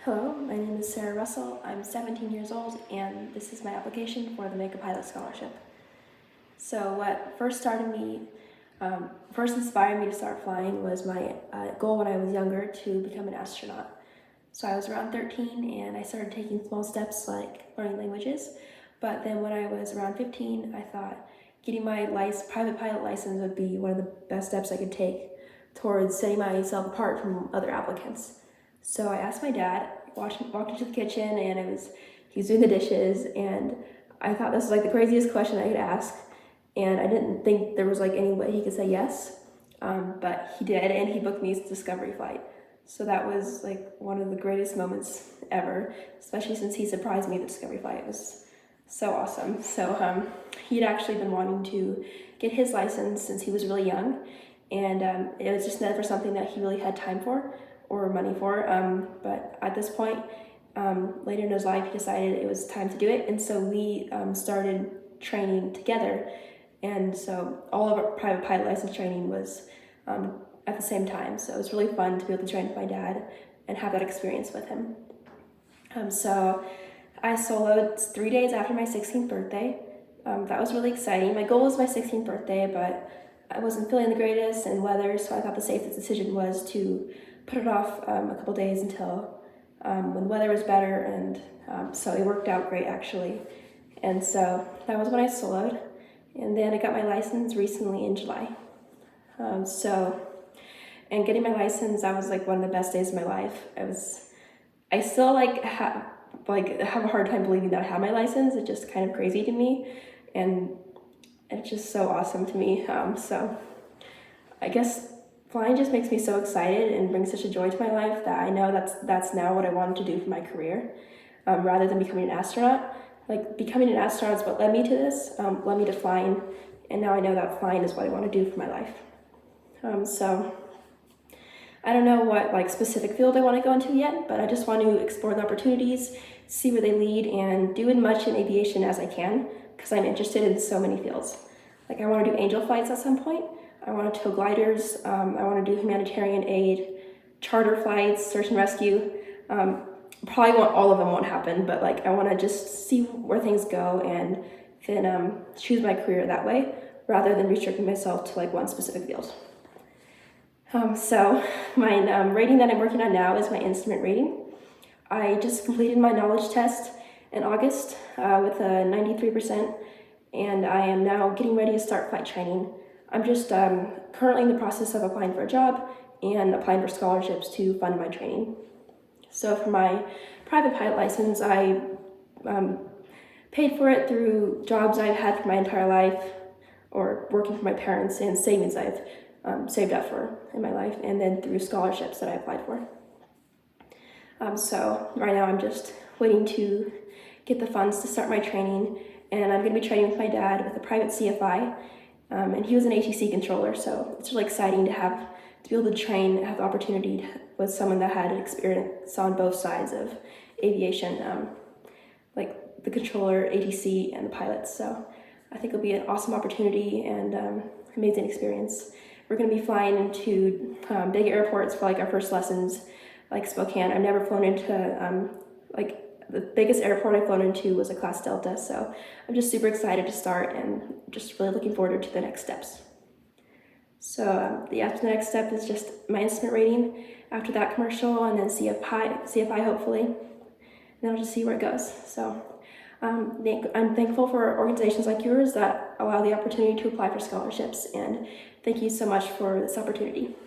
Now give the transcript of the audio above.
Hello, my name is Sarah Russell. I'm 17 years old, and this is my application for the Make a Pilot Scholarship. So what first inspired me to start flying was my goal when I was younger to become an astronaut. So I was around 13 and I started taking small steps like learning languages. But then when I was around 15, I thought getting my private pilot license would be one of the best steps I could take towards setting myself apart from other applicants. So I asked my dad, walked into the kitchen, and he was doing the dishes, and I thought this was like the craziest question I could ask, and I didn't think there was like any way he could say yes, but he did, and he booked me a Discovery flight. So that was like one of the greatest moments ever, especially since he surprised me at the Discovery flight. It was so awesome. So he'd actually been wanting to get his license since he was really young, and it was just never something that he really had time for or money for, but at this point, later in his life, he decided it was time to do it, and so we started training together, and so all of our private pilot license training was at the same time, so it was really fun to be able to train with my dad and have that experience with him. So I soloed 3 days after my 16th birthday. That was really exciting. My goal was my 16th birthday, but I wasn't feeling the greatest in weather, so I thought the safest decision was to put it off a couple days until when the weather was better, and so it worked out great actually. And so that was when I soloed, and then I got my license recently in July. And getting my license, that was like one of the best days of my life. I still have a hard time believing that I have my license. It's just kind of crazy to me, and it's just so awesome to me. So I guess flying just makes me so excited and brings such a joy to my life that I know that's now what I wanted to do for my career, rather than becoming an astronaut. Like, becoming an astronaut is what led me to this, led me to flying, and now I know that flying is what I want to do for my life. So I don't know what specific field I want to go into yet, but I just want to explore the opportunities, see where they lead, and do as much in aviation as I can, because I'm interested in so many fields. Like, I want to do angel flights at some point. I want to tow gliders. I want to do humanitarian aid, charter flights, search and rescue. Probably all of them won't happen, but I want to just see where things go and then choose my career that way, rather than restricting myself to one specific field. So my rating that I'm working on now is my instrument rating. I just completed my knowledge test in August with a 93%, and I am now getting ready to start flight training. I'm just currently in the process of applying for a job and applying for scholarships to fund my training. So for my private pilot license, I paid for it through jobs I've had for my entire life, or working for my parents, and savings I've saved up for in my life, and then through scholarships that I applied for. So right now I'm just waiting to get the funds to start my training, and I'm going to be training with my dad with a private CFI, and he was an ATC controller, so it's really exciting to be able to train, have the opportunity with someone that had experience on both sides of aviation, like the controller, ATC, and the pilots. So I think it'll be an awesome opportunity and amazing experience. We're going to be flying into big airports for our first lessons, like Spokane. I've never flown into the biggest airport I've flown into was a Class Delta, so I'm just super excited to start and just really looking forward to the next steps. So the next step is just my instrument rating, after that commercial, and then CFI hopefully, and then I'll just see where it goes. So I'm thankful for organizations like yours that allow the opportunity to apply for scholarships, and thank you so much for this opportunity.